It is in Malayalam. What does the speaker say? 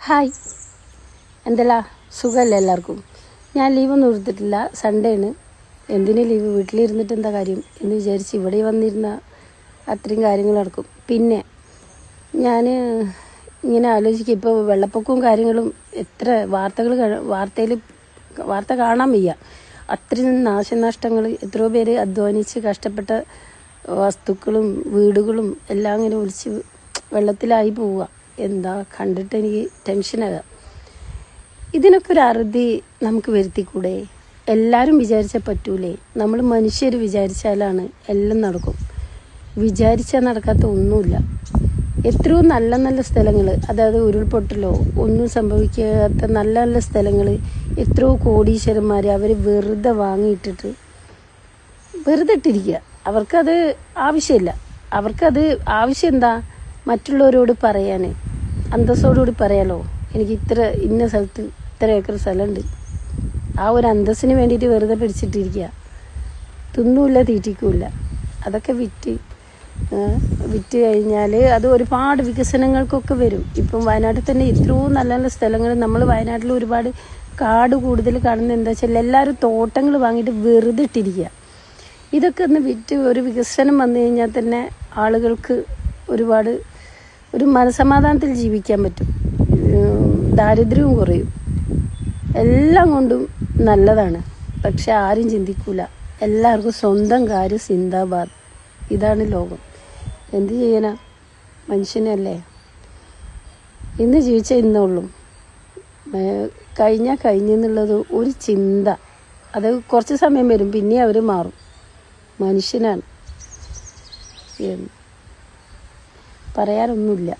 ഹായ്, എന്തല്ല സുഖമല്ലേ എല്ലാവർക്കും? ഞാൻ ലീവൊന്നും എടുത്തിട്ടില്ല, സൺഡേ ആണ്. എന്തിനു ലീവ്? വീട്ടിലിരുന്നിട്ട് എന്താ കാര്യം എന്ന് വിചാരിച്ച് ഇവിടെ വന്നിരുന്ന അത്രയും കാര്യങ്ങൾ നടക്കും. പിന്നെ ഞാൻ ഇങ്ങനെ ആലോചിക്കുക, ഇപ്പോൾ വെള്ളപ്പൊക്കവും കാര്യങ്ങളും എത്ര വാർത്ത കാണാൻ വയ്യ. അത്രയും നാശനഷ്ടങ്ങൾ, എത്രയോ പേര് അധ്വാനിച്ച് കഷ്ടപ്പെട്ട വസ്തുക്കളും വീടുകളും എല്ലാം ഇങ്ങനെ ഒലിച്ച് വെള്ളത്തിലായി പോവുക. എന്താ കണ്ടിട്ട് എനിക്ക് ടെൻഷനാകാം. ഇതിനൊക്കെ ഒരു അറുതി നമുക്ക് വരുത്തിക്കൂടെ? എല്ലാവരും വിചാരിച്ചാൽ പറ്റൂലേ? നമ്മൾ മനുഷ്യർ വിചാരിച്ചാലാണ് എല്ലാം നടക്കും. വിചാരിച്ചാൽ നടക്കാത്ത ഒന്നുമില്ല. എത്രയോ നല്ല നല്ല സ്ഥലങ്ങൾ, അതായത് ഉരുൾപൊട്ടലോ ഒന്നും സംഭവിക്കാത്ത നല്ല നല്ല സ്ഥലങ്ങൾ, എത്രയോ കോടീശ്വരന്മാർ അവർ വെറുതെ വാങ്ങിയിട്ടിട്ട് വെറുതെ ഇട്ടിരിക്കുക. അവർക്കത് ആവശ്യമില്ല. അവർക്കത് ആവശ്യം എന്താ? മറ്റുള്ളവരോട് പറയാൻ, അന്തസ്സോടുകൂടി പറയാലോ, എനിക്ക് ഇന്ന സ്ഥലത്ത് ഇത്ര ഏക്കർ സ്ഥലമുണ്ട്. ആ ഒരു അന്തസ്സിന് വേണ്ടിയിട്ട് വെറുതെ പിടിച്ചിട്ടിരിക്കുക. തിന്നൂല്ല, തീറ്റിക്കൂല്ല. അതൊക്കെ വിറ്റ് കഴിഞ്ഞാൽ അത് ഒരുപാട് വികസനങ്ങൾക്കൊക്കെ വരും. ഇപ്പം വയനാട്ടിൽ തന്നെ എത്രയോ നല്ല നല്ല സ്ഥലങ്ങൾ, നമ്മൾ വയനാട്ടിൽ ഒരുപാട് കാട് കൂടുതൽ കാണുന്നത് എന്താ വെച്ചാൽ എല്ലാവരും തോട്ടങ്ങൾ വാങ്ങിയിട്ട് വെറുതെ ഇട്ടിരിക്കുക. ഇതൊക്കെ ഒന്ന് വിറ്റ് ഒരു വികസനം വന്നു കഴിഞ്ഞാൽ തന്നെ ആളുകൾക്ക് ഒരുപാട് ഒരു മനസമാധാനത്തിൽ ജീവിക്കാൻ പറ്റും. ദാരിദ്ര്യവും കുറയും. എല്ലാം കൊണ്ടും നല്ലതാണ്. പക്ഷെ ആരും ചിന്തിക്കൂല. എല്ലാവർക്കും സ്വന്തം കാര്യം സിന്ദാബാദ്. ഇതാണ് ലോകം. എന്ത് ചെയ്യാനാ? മനുഷ്യനല്ലേ. ഇന്ന് ജീവിച്ചാൽ ഇന്നുള്ളൂ. കഴിഞ്ഞെന്നുള്ളത് ഒരു ചിന്ത. അത് കുറച്ച് സമയം വരും, പിന്നെ അവർ മാറും. മനുഷ്യനാണ്, പറയാനൊന്നുമില്ല.